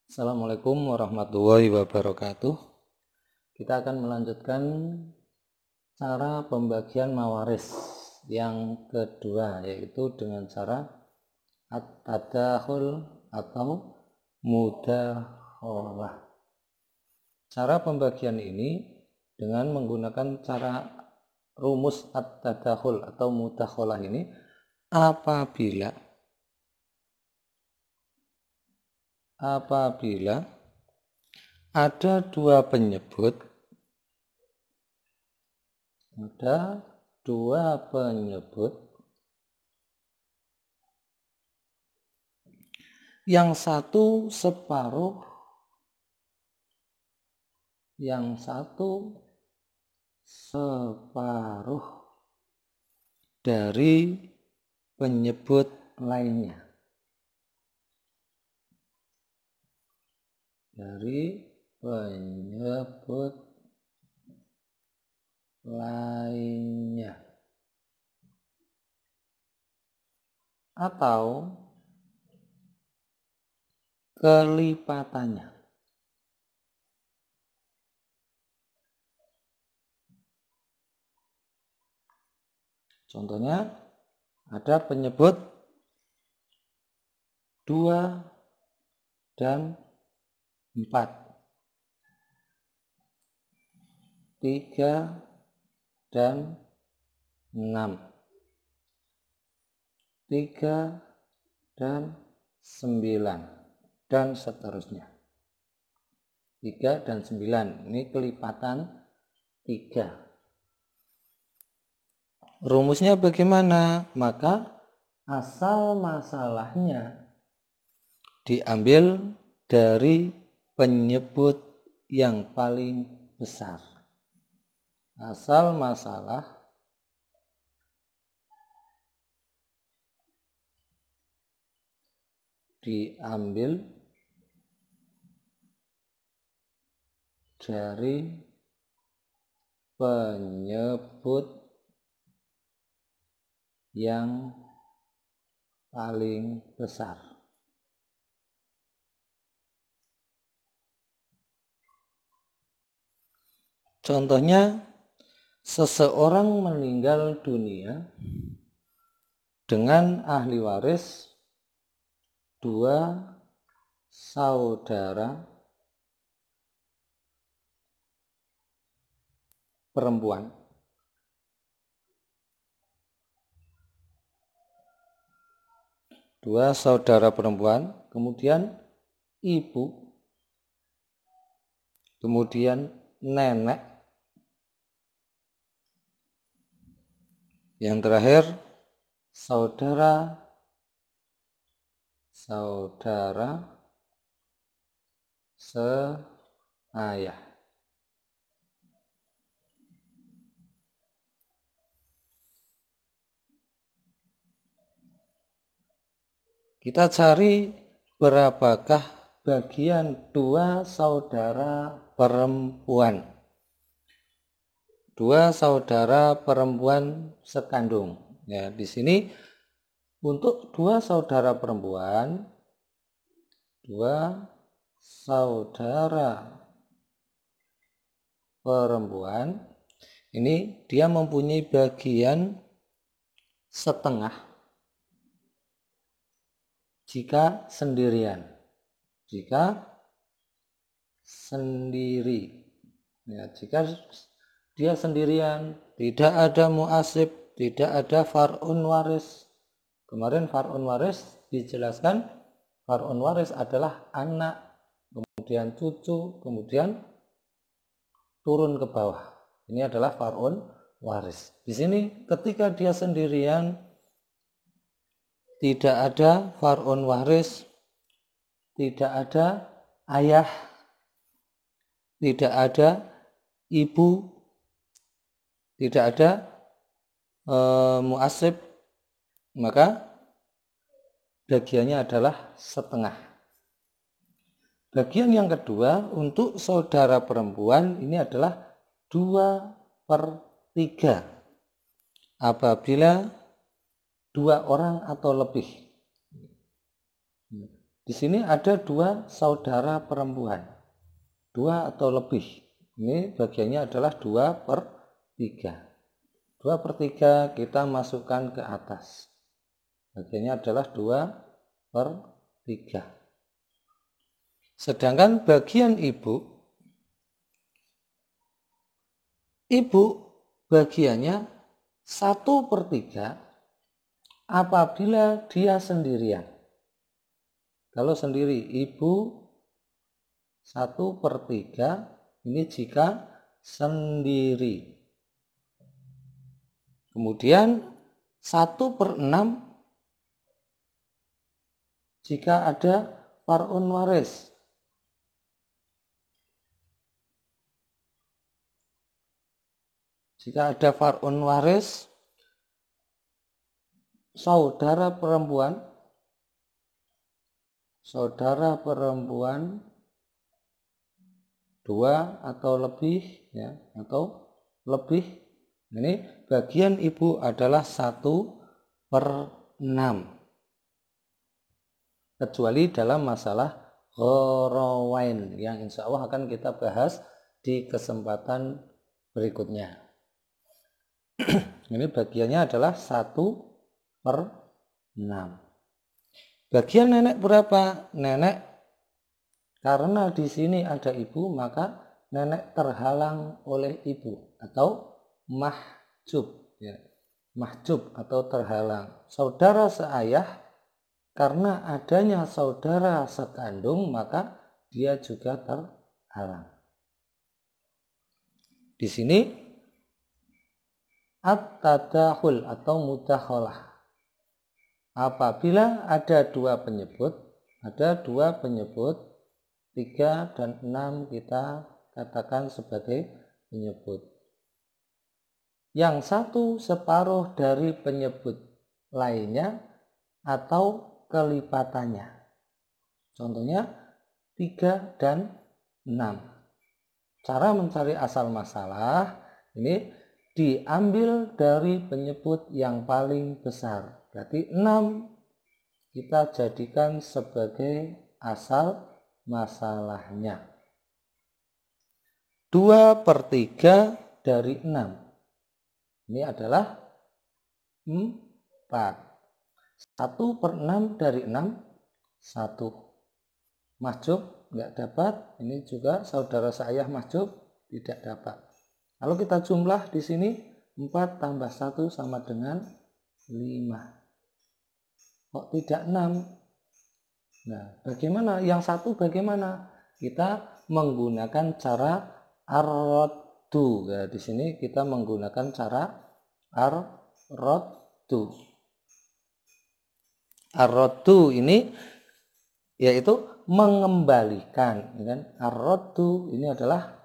Assalamualaikum warahmatullahi wabarakatuh. Kita akan melanjutkan cara pembagian mawaris yang kedua, yaitu dengan cara at-tadakhul atau mudakhalah. Cara pembagian ini dengan menggunakan cara rumus at-tadakhul atau mudakhalah ini apabila ada dua penyebut yang satu separuh dari penyebut lainnya. Atau kelipatannya. Contohnya ada penyebut 2 dan 4, 3 dan 6, 3 dan 9, dan seterusnya. 3 dan 9, ini kelipatan 3. Rumusnya bagaimana? Maka asal masalahnya diambil dari penyebut yang paling besar. Asal masalah diambil dari penyebut yang paling besar. Contohnya, seseorang meninggal dunia dengan ahli waris 2 saudara perempuan. Kemudian ibu, kemudian nenek, yang terakhir saudara seayah. Kita cari berapakah bagian 2 saudara perempuan. 2 saudara perempuan sekandung. Ya, di sini untuk 2 saudara perempuan, ini dia mempunyai bagian setengah jika sendirian. Ya, jika dia sendirian, tidak ada mu'asib, tidak ada far'un waris. Kemarin far'un waris dijelaskan, far'un waris adalah anak, kemudian cucu, kemudian turun ke bawah. Ini adalah far'un waris. Di sini ketika dia sendirian, tidak ada far'un waris, tidak ada ayah, tidak ada ibu, tidak ada mu'asib, maka bagiannya adalah setengah. Bagian yang kedua untuk saudara perempuan ini adalah 2/3 apabila 2 orang atau lebih. Di sini ada 2 saudara perempuan, 2 atau lebih. Ini bagiannya adalah 2/3. 2/3 kita masukkan ke atas. Bagiannya adalah 2/3. Sedangkan bagian ibu bagiannya 1/3 apabila dia sendirian. Kalau sendiri ibu 1/3 ini jika sendiri. Kemudian 1/6 jika ada far'un waris. Jika ada far'un waris, saudara perempuan 2 atau lebih, ya, atau lebih. Ini bagian ibu adalah 1/6. Kecuali dalam masalah gharawain yang insya Allah akan kita bahas di kesempatan berikutnya. Ini bagiannya adalah 1/6. Bagian nenek berapa? Nenek, karena di sini ada ibu, maka nenek terhalang oleh ibu atau mahjub, ya. Mahjub atau terhalang. Saudara seayah, karena adanya saudara sekandung, maka dia juga terhalang. Di sini at-tadahul atau mudakhalah. Apabila ada 2 penyebut, 3 dan 6 kita katakan sebagai penyebut. Yang satu separuh dari penyebut lainnya atau kelipatannya. Contohnya 3 dan 6. Cara mencari asal masalah ini diambil dari penyebut yang paling besar. Berarti 6 kita jadikan sebagai asal masalahnya. 2/3 dari 6. Ini adalah 4. 1/6 dari 6, 1. Mahjub nggak dapat. Ini juga saudara seayah mahjub tidak dapat. Kalau kita jumlah di sini 4 tambah 1 sama dengan 5. Kok tidak 6? Nah, bagaimana? Yang satu bagaimana? Kita menggunakan cara ar-raddu. Ya, di sini kita menggunakan cara ar-raddu. Ar-raddu ini yaitu mengembalikan, kan? Ar-raddu ini adalah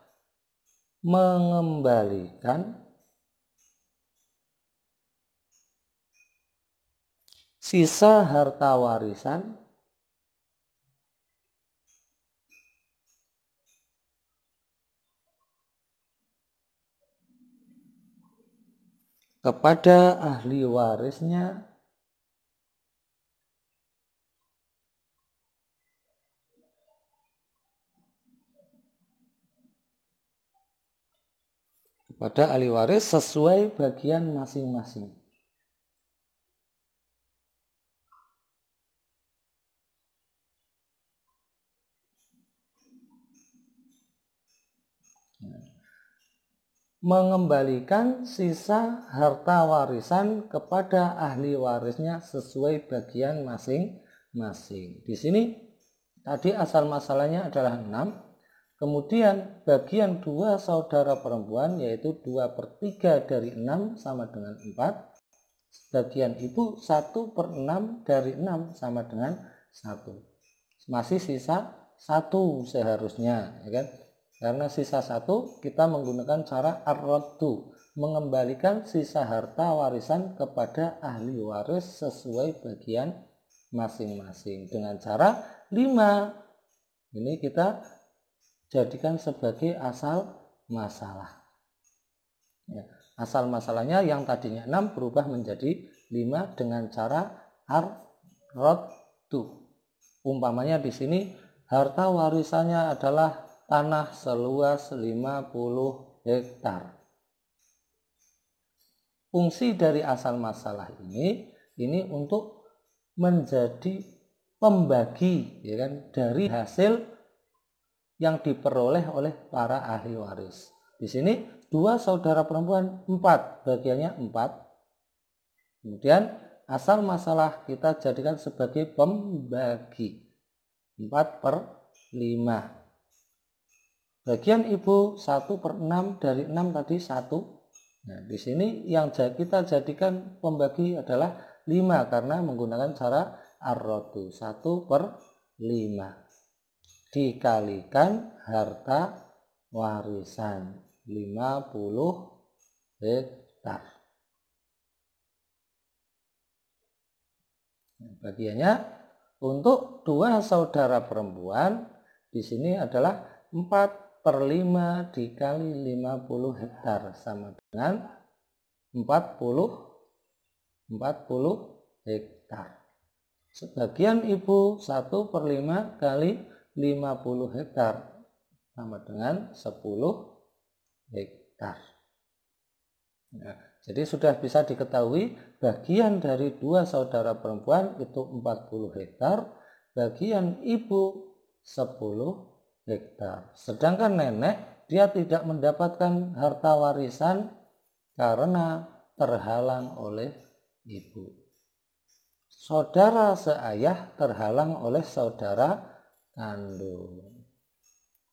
mengembalikan sisa harta warisan kepada ahli warisnya sesuai bagian masing-masing. Mengembalikan sisa harta warisan kepada ahli warisnya sesuai bagian masing-masing. Di sini tadi asal masalahnya adalah 6. Kemudian bagian 2 saudara perempuan yaitu 2/3 dari 6 sama dengan 4. Bagian ibu 1/6 dari 6 sama dengan 1. Masih sisa 1 seharusnya, ya kan? Karena sisa 1 kita menggunakan cara ar-raddu, mengembalikan sisa harta warisan kepada ahli waris sesuai bagian masing-masing dengan cara 5. Ini kita jadikan sebagai asal masalah. Ya, asal masalahnya yang tadinya 6 berubah menjadi 5 dengan cara ar-raddu. Umpamanya di sini harta warisannya adalah tanah seluas 50 hektar. Fungsi dari asal masalah ini untuk menjadi pembagi, ya kan, dari hasil yang diperoleh oleh para ahli waris. Di sini 2 saudara perempuan 4, bagiannya 4. Kemudian asal masalah kita jadikan sebagai pembagi 4/5. Bagian ibu 1/6, dari 6 tadi 1. Nah, di sini yang kita jadikan pembagi adalah 5 karena menggunakan cara ar-raddu, 1/5 dikalikan harta warisan 50 hektar. Bagiannya untuk 2 saudara perempuan di sini adalah 4/5 dikali 50 hektar sama dengan 40 hektar. Sebagian ibu 1/5 kali 50 hektar sama dengan 10 hektar. Nah, jadi sudah bisa diketahui bagian dari 2 saudara perempuan itu 40 hektar, bagian ibu 10 hektar. Sedangkan nenek dia tidak mendapatkan harta warisan karena terhalang oleh ibu. Saudara seayah terhalang oleh saudara kandung.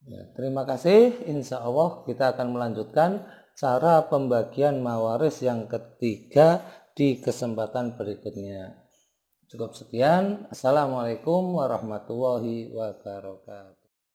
Ya, terima kasih. Insya Allah kita akan melanjutkan cara pembagian mawaris yang ketiga di kesempatan berikutnya. Cukup sekian. Assalamualaikum warahmatullahi wabarakatuh.